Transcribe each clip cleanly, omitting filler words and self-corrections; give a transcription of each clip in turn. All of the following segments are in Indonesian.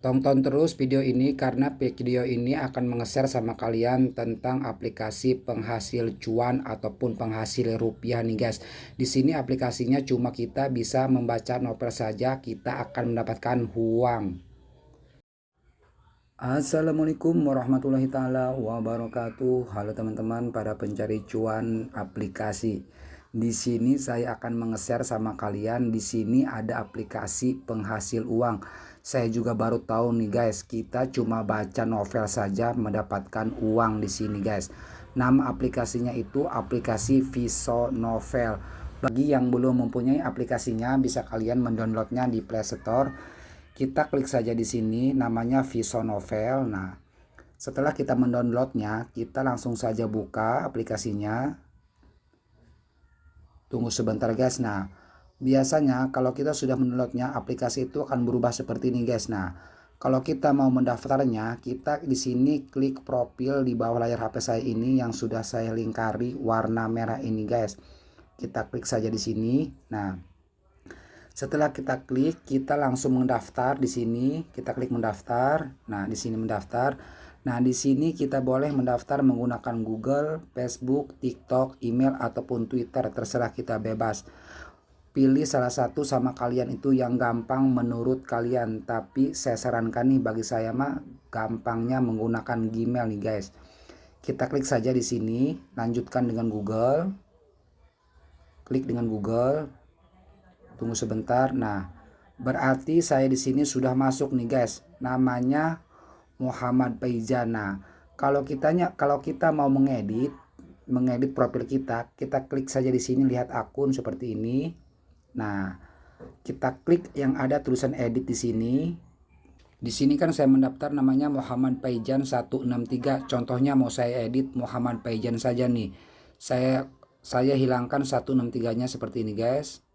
Tonton terus video ini karena video ini akan nge-share sama kalian tentang aplikasi penghasil cuan ataupun penghasil rupiah nih guys. Di sini aplikasinya cuma kita bisa membaca novel saja, kita akan mendapatkan uang. Assalamualaikum warahmatullahi taala wabarakatuh. Halo teman-teman para pencari cuan aplikasi. Di sini saya akan nge-share sama kalian, di sini ada aplikasi penghasil uang. Saya juga baru tahu nih guys, kita cuma baca novel saja mendapatkan uang di sini guys. Nama aplikasinya itu aplikasi Viso Novel. Bagi yang belum mempunyai aplikasinya, bisa kalian mendownloadnya di Play Store. Kita klik saja di sini namanya Viso Novel. Nah, setelah kita mendownloadnya, kita langsung saja buka aplikasinya. Tunggu sebentar guys. Nah, biasanya kalau kita sudah mendownloadnya, aplikasi itu akan berubah seperti ini guys. Nah, kalau kita mau mendaftarnya, kita di sini klik profil di bawah layar HP saya ini yang sudah saya lingkari warna merah ini guys. Kita klik saja di sini. Nah, setelah kita klik, kita langsung mendaftar di sini. Kita klik mendaftar. Nah, di sini mendaftar. Nah, di sini kita boleh mendaftar menggunakan Google, Facebook, TikTok, email ataupun Twitter, terserah kita bebas. Pilih salah satu sama kalian itu yang gampang menurut kalian, tapi saya sarankan nih, bagi saya mah gampangnya menggunakan Gmail nih guys. Kita klik saja di sini, lanjutkan dengan Google. Klik dengan Google. Tunggu sebentar. Nah, berarti saya di sini sudah masuk nih guys. Namanya Muhammad Paijana. Kalau kita mau mengedit profil kita klik saja di sini, lihat akun seperti ini. Nah, kita klik yang ada tulisan edit di sini. Di sini kan saya mendaftar namanya Muhammad Paijan 163. Contohnya mau saya edit Muhammad Paijan saja nih. Saya hilangkan 163-nya seperti ini guys.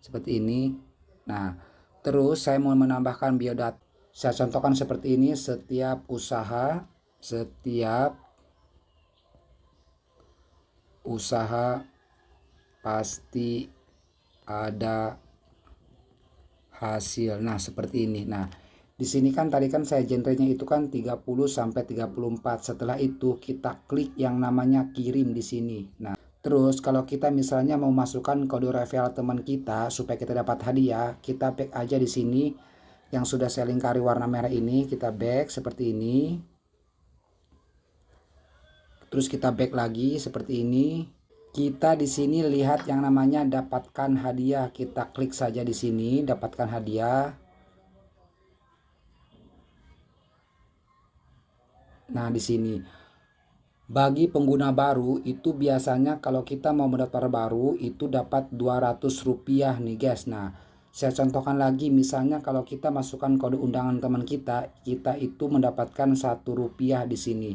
Seperti ini. Nah, terus saya mau menambahkan biodata. Saya contohkan seperti ini, setiap usaha pasti ada hasil. Nah, seperti ini. Nah, di sini kan tadi kan saya genrenya itu kan 30 sampai 34. Setelah itu kita klik yang namanya kirim di sini. Nah, terus kalau kita misalnya mau masukkan kode referral teman kita supaya kita dapat hadiah, kita back aja di sini yang sudah saya lingkari warna merah ini, kita back seperti ini. Terus kita back lagi seperti ini. Kita di sini lihat yang namanya dapatkan hadiah. Kita klik saja di sini, dapatkan hadiah. Nah, di sini bagi pengguna baru itu biasanya kalau kita mau mendaftar baru itu dapat 200 rupiah nih guys. Nah, saya contohkan lagi, misalnya kalau kita masukkan kode undangan teman kita itu mendapatkan 1 rupiah di sini.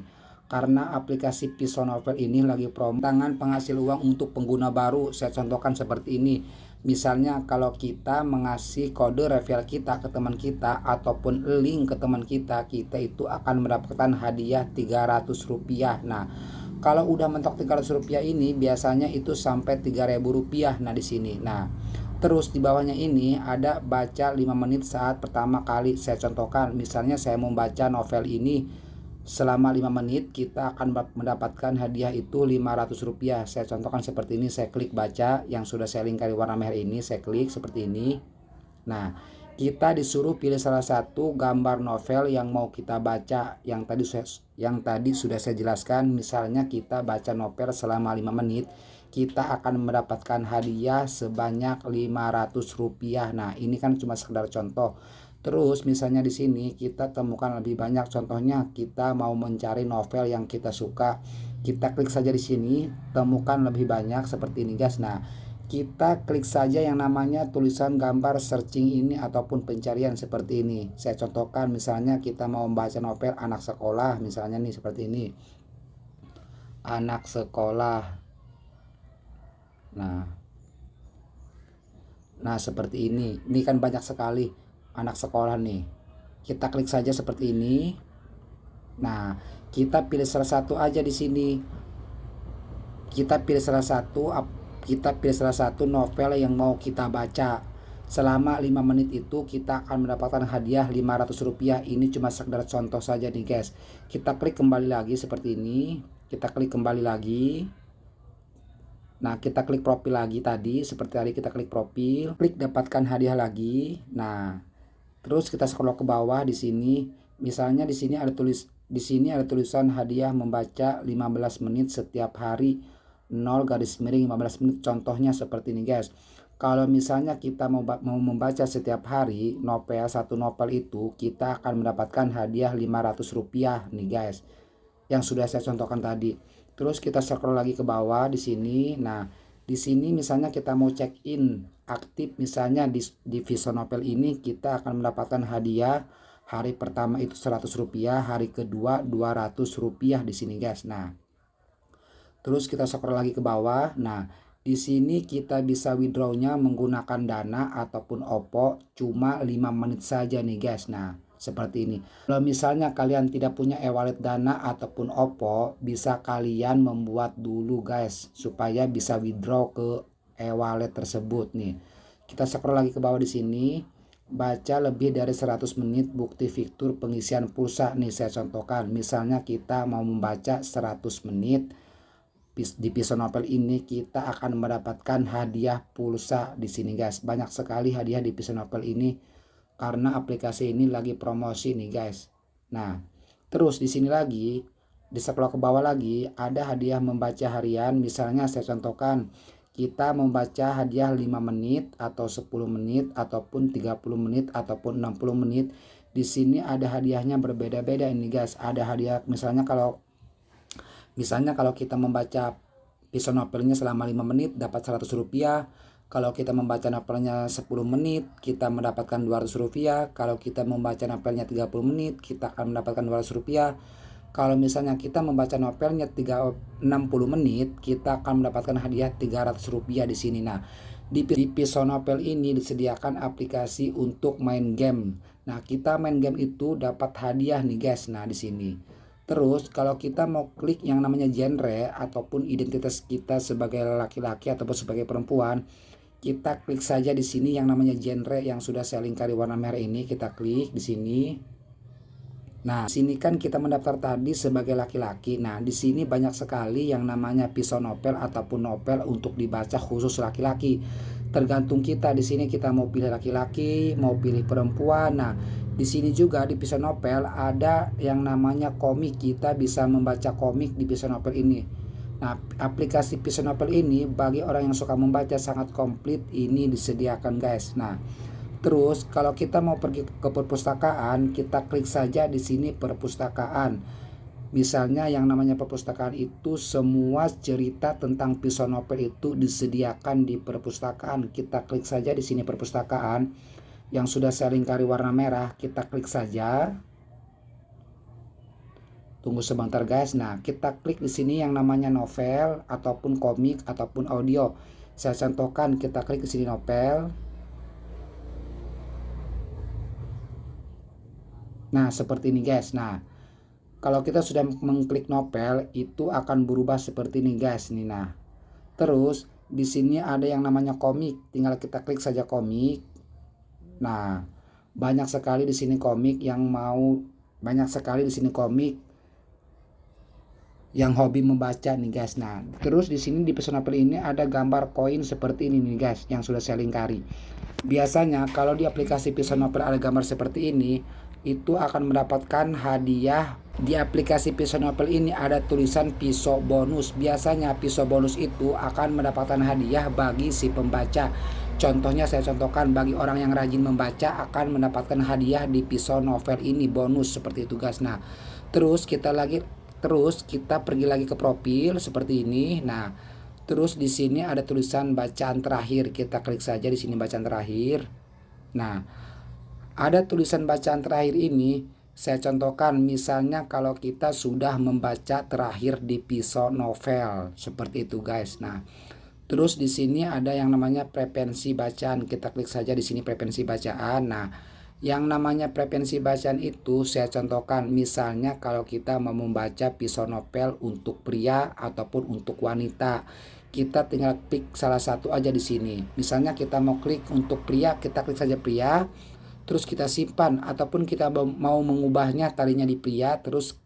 Karena aplikasi Viso Novel ini lagi promo tangan penghasil uang untuk pengguna baru. Saya contohkan seperti ini. Misalnya kalau kita mengasih kode referral kita ke teman kita ataupun link ke teman kita itu akan mendapatkan hadiah 300 rupiah. Nah, kalau udah mentok 300 rupiah ini biasanya itu sampai 3.000 rupiah. Nah, di sini. Nah, terus di bawahnya ini ada baca 5 menit saat pertama kali. Saya contohkan, misalnya saya mau baca novel ini selama 5 menit, kita akan mendapatkan hadiah itu 500 rupiah. Saya contohkan seperti ini, saya klik baca yang sudah saya lingkari warna merah ini, saya klik seperti ini. Nah, kita disuruh pilih salah satu gambar novel yang mau kita baca. Yang tadi sudah saya jelaskan, misalnya kita baca novel selama 5 menit, kita akan mendapatkan hadiah sebanyak 500 rupiah. Nah, ini kan cuma sekedar contoh. Terus misalnya di sini kita temukan lebih banyak, contohnya kita mau mencari novel yang kita suka, kita klik saja di sini, temukan lebih banyak seperti ini guys. Nah, kita klik saja yang namanya tulisan gambar searching ini ataupun pencarian seperti ini. Saya contohkan, misalnya kita mau membaca novel anak sekolah, misalnya nih seperti ini, anak sekolah. Nah seperti ini kan banyak sekali anak sekolah nih. Kita klik saja seperti ini. Nah, kita pilih salah satu aja di sini. Kita pilih salah satu novel yang mau kita baca. selama 5 menit itu kita akan mendapatkan hadiah Rp500. Ini cuma sekedar contoh saja nih guys. Kita klik kembali lagi seperti ini, kita klik kembali lagi. Nah, kita klik profil lagi tadi, seperti tadi kita klik profil, klik dapatkan hadiah lagi. Nah, terus kita scroll ke bawah di sini. Misalnya di sini ada tulisan hadiah membaca 15 menit setiap hari 0 garis miring 15 menit. Contohnya seperti ini guys. Kalau misalnya kita mau membaca setiap hari satu novel itu, kita akan mendapatkan hadiah Rp500 nih guys, yang sudah saya contohkan tadi. Terus kita scroll lagi ke bawah di sini. Nah, di sini misalnya kita mau check in aktif, misalnya di Vision Novel ini kita akan mendapatkan hadiah hari pertama itu Rp100, hari kedua Rp200 di sini guys. Nah, terus kita scroll lagi ke bawah. Nah, di sini kita bisa withdrawnya menggunakan Dana ataupun OVO, cuma 5 menit saja nih guys. Nah, seperti ini. Kalau misalnya kalian tidak punya e-wallet Dana ataupun OVO, bisa kalian membuat dulu guys, supaya bisa withdraw ke e-wallet tersebut nih. Kita scroll lagi ke bawah di sini. Baca lebih dari 100 menit bukti fitur pengisian pulsa nih saya contohkan. Misalnya kita mau membaca 100 menit di Vision Novel ini, kita akan mendapatkan hadiah pulsa di sini guys. Banyak sekali hadiah di Vision Novel ini karena aplikasi ini lagi promosi nih guys. Nah, terus di sini lagi di scroll ke bawah lagi ada hadiah membaca harian. Misalnya saya contohkan, kita membaca hadiah 5 menit atau 10 menit ataupun 30 menit ataupun 60 menit. Di sini ada hadiahnya berbeda-beda ini guys. Ada hadiah misalnya kalau kita membaca Vision Novelnya selama 5 menit dapat Rp100. Kalau kita membaca novelnya 10 menit, kita mendapatkan Rp200. Kalau kita membaca novelnya 30 menit, kita akan mendapatkan Rp200. Kalau misalnya kita membaca novelnya 60 menit, kita akan mendapatkan hadiah Rp300 di sini. Nah, di Vision Novel ini disediakan aplikasi untuk main game. Nah, kita main game itu dapat hadiah nih guys. Nah, di sini. Terus kalau kita mau klik yang namanya genre ataupun identitas kita sebagai laki-laki ataupun sebagai perempuan, kita klik saja di sini yang namanya genre yang sudah saya lingkari warna merah ini, kita klik di sini. Nah, sini kan kita mendaftar tadi sebagai laki-laki. Nah, di sini banyak sekali yang namanya Vision Novel ataupun novel untuk dibaca khusus laki-laki. Tergantung kita di sini kita mau pilih laki-laki, mau pilih perempuan. Nah, di sini juga di Vision Novel ada yang namanya komik. Kita bisa membaca komik di Vision Novel ini. Nah, aplikasi Vision Novel ini bagi orang yang suka membaca sangat komplit ini disediakan guys. Nah, terus kalau kita mau pergi ke perpustakaan, kita klik saja di sini perpustakaan. Misalnya yang namanya perpustakaan itu semua cerita tentang Vision Novel itu disediakan di perpustakaan. Kita klik saja di sini perpustakaan yang sudah saya lingkari warna merah, kita klik saja. Tunggu sebentar guys. Nah, kita klik di sini yang namanya novel ataupun komik ataupun audio. Saya contohkan, kita klik di sini novel. Nah, seperti ini guys. Nah, kalau kita sudah mengklik novel itu akan berubah seperti ini guys. Nih, nah. Terus di sini ada yang namanya komik. Tinggal kita klik saja komik. Nah, banyak sekali di sini komik yang hobi membaca nih guys. Nah, terus di sini di Vision Novel ini ada gambar koin seperti ini nih guys yang sudah saya lingkari. Biasanya kalau di aplikasi Vision Novel ada gambar seperti ini, itu akan mendapatkan hadiah. Di aplikasi Vision Novel ini ada tulisan pisau bonus. Biasanya pisau bonus itu akan mendapatkan hadiah bagi si pembaca. Contohnya saya contohkan, bagi orang yang rajin membaca akan mendapatkan hadiah di Vision Novel ini bonus seperti itu guys. Nah, terus kita pergi lagi ke profil seperti ini. Nah, terus di sini ada tulisan bacaan terakhir. Kita klik saja di sini bacaan terakhir. Nah, ada tulisan bacaan terakhir ini saya contohkan, misalnya kalau kita sudah membaca terakhir di Vision Novel seperti itu guys. Nah, terus di sini ada yang namanya preferensi bacaan. Kita klik saja di sini preferensi bacaan. Nah, yang namanya preferensi bacaan itu saya contohkan, misalnya kalau kita mau membaca Vision Novel untuk pria ataupun untuk wanita, kita tinggal klik salah satu aja di sini. Misalnya kita mau klik untuk pria, kita klik saja pria, terus kita simpan, ataupun kita mau mengubahnya talinya di pria terus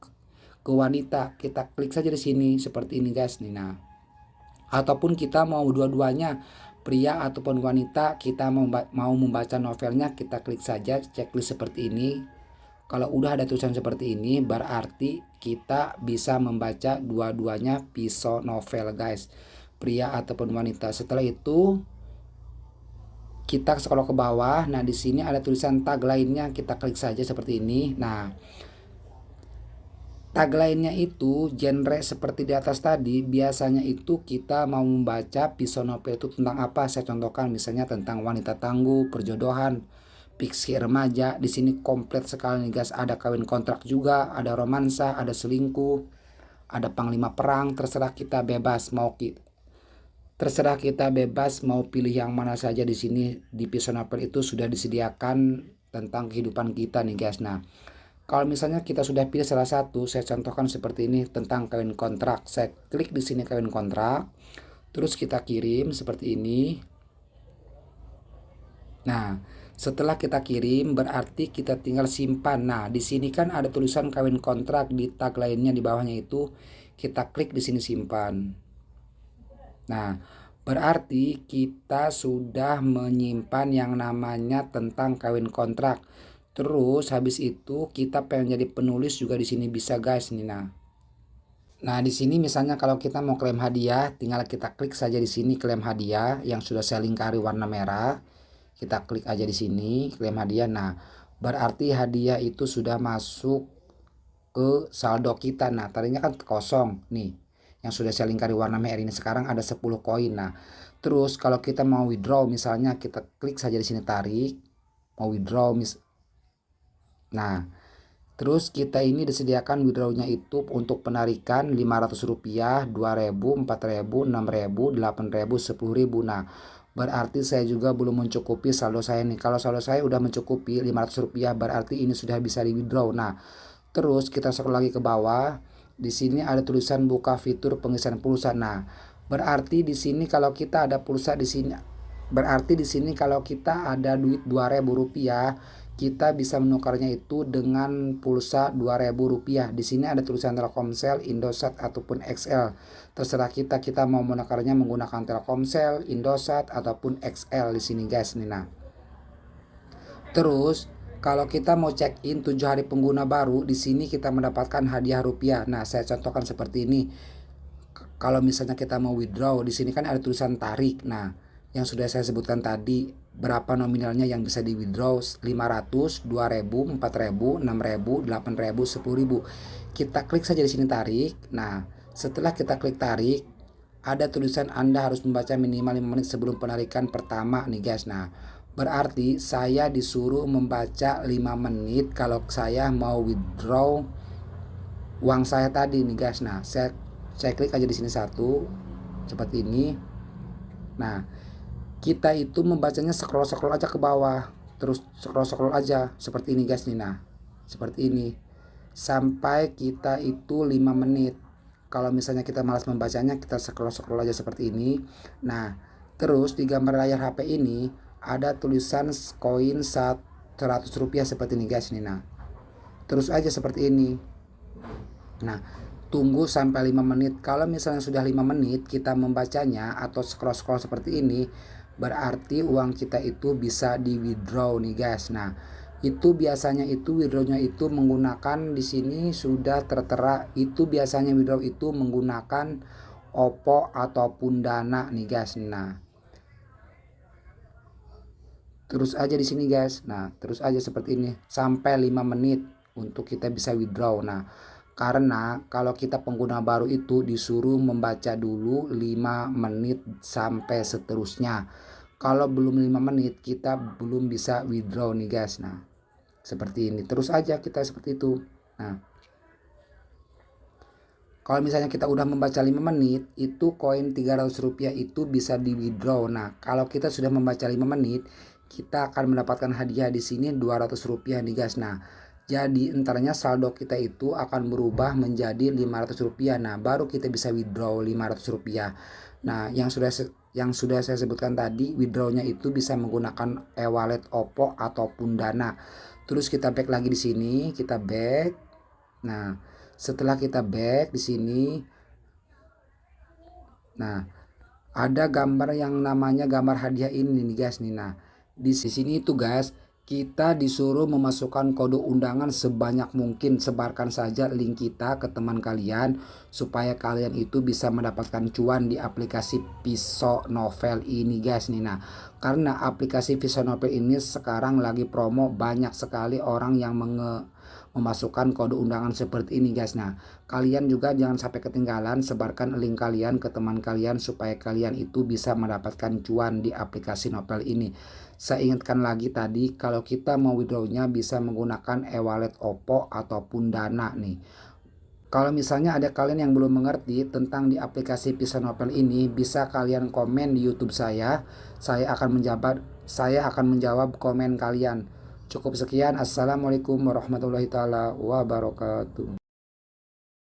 ke wanita, kita klik saja di sini seperti ini guys nih. Nah, ataupun kita mau dua-duanya, pria ataupun wanita, kita mau membaca novelnya, kita klik saja checklist seperti ini. Kalau udah ada tulisan seperti ini, berarti kita bisa membaca dua-duanya pisau novel guys, pria ataupun wanita. Setelah itu kita scroll ke bawah. Nah, di sini ada tulisan tag lainnya, kita klik saja seperti ini. Nah, tag lainnya itu genre seperti di atas tadi. Biasanya itu kita mau membaca pisau novel itu tentang apa. Saya contohkan misalnya tentang wanita tangguh, perjodohan, fiksi remaja. Di sini komplit sekali nih guys. Ada kawin kontrak juga, ada romansa, ada selingkuh, ada panglima perang. Terserah kita bebas mau pilih yang mana saja. Di sini di pisau novel itu sudah disediakan tentang kehidupan kita nih guys. Nah, kalau misalnya kita sudah pilih salah satu, saya contohkan seperti ini tentang kawin kontrak. Saya klik di sini kawin kontrak, terus kita kirim seperti ini. Nah, setelah kita kirim berarti kita tinggal simpan. Nah, di sini kan ada tulisan kawin kontrak, di tag lainnya di bawahnya itu kita klik di sini simpan. Nah, berarti kita sudah menyimpan yang namanya tentang kawin kontrak. Terus habis itu kita pengen jadi penulis juga di sini bisa guys nih. Nah, di sini misalnya kalau kita mau klaim hadiah, tinggal kita klik saja di sini klaim hadiah yang sudah saya lingkari warna merah. Kita klik aja di sini klaim hadiah. Nah, berarti hadiah itu sudah masuk ke saldo kita. Nah, tadinya kan kosong nih. Yang sudah saya lingkari warna merah ini sekarang ada 10 koin. Nah, terus kalau kita mau withdraw misalnya kita klik saja di sini tarik, mau withdraw nah, terus kita ini disediakan withdrawnya itu untuk penarikan Rp500, Rp2.000, Rp4.000, Rp6.000, Rp8.000, Rp10.000. Nah, berarti saya juga belum mencukupi saldo saya nih. Kalau saldo saya udah mencukupi Rp500, berarti ini sudah bisa di withdraw. Nah, terus kita scroll lagi ke bawah. Di sini ada tulisan buka fitur pengisian pulsa. Nah, berarti di sini kalau kita ada pulsa di sini, berarti di sini kalau kita ada duit Rp2.000, kita bisa menukarnya itu dengan pulsa Rp2.000. Di sini ada tulisan Telkomsel, Indosat ataupun XL. Terserah kita mau menukarnya menggunakan Telkomsel, Indosat ataupun XL di sini guys nih. Nah, terus kalau kita mau check in 7 hari pengguna baru, di sini kita mendapatkan hadiah rupiah. Nah, saya contohkan seperti ini. Kalau misalnya kita mau withdraw, di sini kan ada tulisan tarik. Nah, yang sudah saya sebutkan tadi, berapa nominalnya yang bisa di withdraw, 500, 2.000, 4.000, 6.000, 8.000, 10.000. Kita klik saja di sini tarik. Nah, setelah kita klik tarik, ada tulisan Anda harus membaca minimal 5 menit sebelum penarikan pertama nih guys. Nah, berarti saya disuruh membaca 5 menit kalau saya mau withdraw uang saya tadi nih guys. Nah, saya klik aja di sini satu seperti ini. Nah, kita itu membacanya scroll aja ke bawah, terus scroll aja seperti ini guys nih. Nah, seperti ini sampai kita itu 5 menit. Kalau misalnya kita malas membacanya, kita scroll aja seperti ini. Nah, terus di gambar layar HP ini ada tulisan koin Rp100 seperti ini guys nih. Nah, terus aja seperti ini. Nah, tunggu sampai 5 menit. Kalau misalnya sudah 5 menit kita membacanya atau scroll seperti ini, berarti uang kita itu bisa di withdraw nih guys. Nah, itu biasanya itu withdrawnya itu menggunakan, di sini sudah tertera, itu biasanya withdraw itu menggunakan OVO ataupun Dana nih guys. Nah, terus aja di sini guys. Nah, terus aja seperti ini sampai 5 menit untuk kita bisa withdraw. Nah, karena kalau kita pengguna baru itu disuruh membaca dulu 5 menit sampai seterusnya. Kalau belum 5 menit kita belum bisa withdraw nih guys. Nah, seperti ini. Terus aja kita seperti itu. Nah, kalau misalnya kita udah membaca 5 menit, itu koin Rp300 itu bisa di withdraw. Nah, kalau kita sudah membaca 5 menit, kita akan mendapatkan hadiah di sini Rp200 nih guys. Nah, jadi entarnya saldo kita itu akan berubah menjadi Rp500. Nah, baru kita bisa withdraw Rp500. Nah, yang sudah saya sebutkan tadi, withdrawnya itu bisa menggunakan e-wallet Oppo ataupun Dana. Terus kita back lagi di sini, kita back. Nah, setelah kita back di sini, nah ada gambar yang namanya gambar hadiah ini nih guys nih. Nah, di sini itu guys, kita disuruh memasukkan kode undangan sebanyak mungkin. Sebarkan saja link kita ke teman kalian supaya kalian itu bisa mendapatkan cuan di aplikasi Pisau Novel ini guys nih. Nah, karena aplikasi Pisau Novel ini sekarang lagi promo, banyak sekali orang yang memasukkan kode undangan seperti ini guys. Nah, kalian juga jangan sampai ketinggalan, sebarkan link kalian ke teman kalian supaya kalian itu bisa mendapatkan cuan di aplikasi Novel ini. Saya ingatkan lagi tadi, kalau kita mau withdrawnya bisa menggunakan e-wallet Oppo ataupun Dana nih. Kalau misalnya ada kalian yang belum mengerti tentang di aplikasi Pisau Novel ini, bisa kalian komen di YouTube saya. Saya akan menjawab komen kalian. Cukup sekian. Assalamualaikum warahmatullahi taala wabarakatuh.